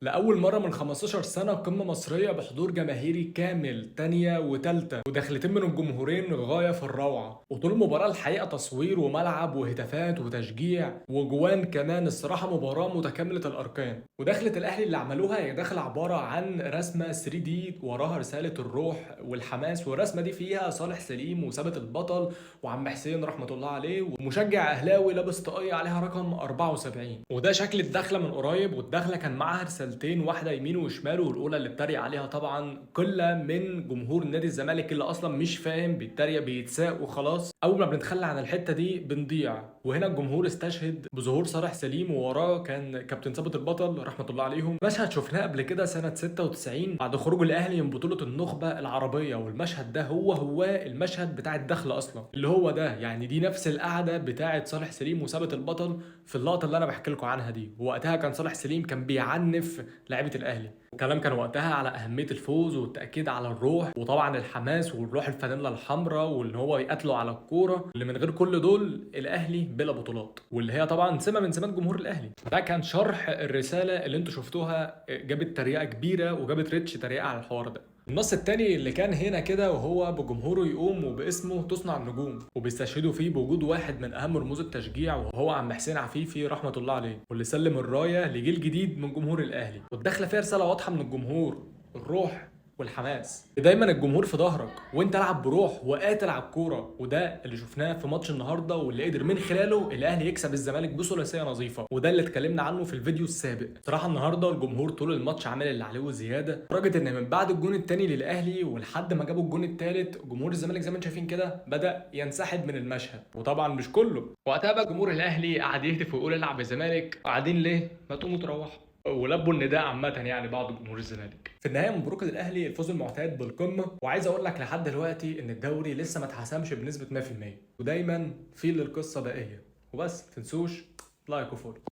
لأول مرة من 15 سنة قمة مصرية بحضور جماهيري كامل تانية وتالتة ودخلتين من الجمهورين غاية في الروعة، وطول المباراة الحقيقة تصوير وملعب وهتافات وتشجيع وجوان كمان. الصراحة مباراة متكاملة الأركان. ودخلة الأهلي اللي عملوها هي دخلة عبارة عن رسمة 3D وراها رسالة الروح والحماس، والرسمة دي فيها صالح سليم وثابت البطل وعم حسين رحمة الله عليه ومشجع أهلاوي لابس طاقية عليها رقم 74. وده شكل الدخلة من قريب، والدخلة كان معاها رسالتين، واحدة يمين وشمال، والأولى اللي اتريق عليها طبعا قلة من جمهور نادي الزمالك اللي أصلا مش فاهم، بيتريق بيتساق وخلاص. أول ما بنتخلى عن الحتة دي بنضيع. وهنا الجمهور استشهد بظهور صالح سليم، ووراه كان كابتن ثابت البطل رحمة الله عليهم. مشهد شفناه قبل كده سنة 96 بعد خروج الأهلي من بطولة النخبة العربية، والمشهد ده هو المشهد بتاع الدخلة أصلا، اللي هو ده يعني دي نفس القعدة بتاعة صالح سليم وثابت البطل في اللقطة اللي أنا بحكي لكم عنها دي. ووقتها كان صالح سليم كان بيعنف لاعيبة الأهلي. الكلام كان وقتها على أهمية الفوز والتأكيد على الروح، وطبعا الحماس والروح الفانيلا الحمراء، وإن هو يقاتلوا على الكورة اللي من غير كل دول الأهلي بلا بطولات، واللي هي طبعا سمة من سمات جمهور الأهلي. ده كان شرح الرسالة اللي انتوا شفتوها، جابت تريقة كبيرة وجابت ريتش تريقة على الحوار ده. النص التاني اللي كان هنا كده وهو بجمهوره يقوم وباسمه تصنع النجوم، وبيستشهدوا فيه بوجود واحد من اهم رموز التشجيع وهو عم حسين عفيفي رحمه الله عليه، واللي سلم الرايه لجيل جديد من جمهور الاهلي. والدخله فيها رساله واضحه من الجمهور: الروح والحماس. دايما الجمهور في ظهرك، وانت العب بروح وقاتل على الكوره. وده اللي شفناه في ماتش النهارده، واللي قدر من خلاله الاهلي يكسب الزمالك بثلاثيه نظيفه، وده اللي اتكلمنا عنه في الفيديو السابق. صراحه النهارده الجمهور طول الماتش عامل اللي عليه وزياده، لدرجه ان من بعد الجون الثاني للاهلي ولحد ما جابوا الجون الثالث جمهور الزمالك زي ما انتم شايفين كده بدا ينسحب من المشهد. وطبعا مش كله. وقتها بقى جمهور الاهلي قعد يهتف ويقول العب الزمالك، قاعدين ليه؟ ما تقوموا تروحوا. ولبوا النداء عامة يعني بعض جمهور الزمالك. في النهاية مبروك للأهلي الفوز المعتاد بالقمة، وعايز أقول لك لحد دلوقتي إن الدوري لسه ما اتحسمش بنسبة 100%، ودايما في للقصة باقية. وبس تنسوش لايك وفولو.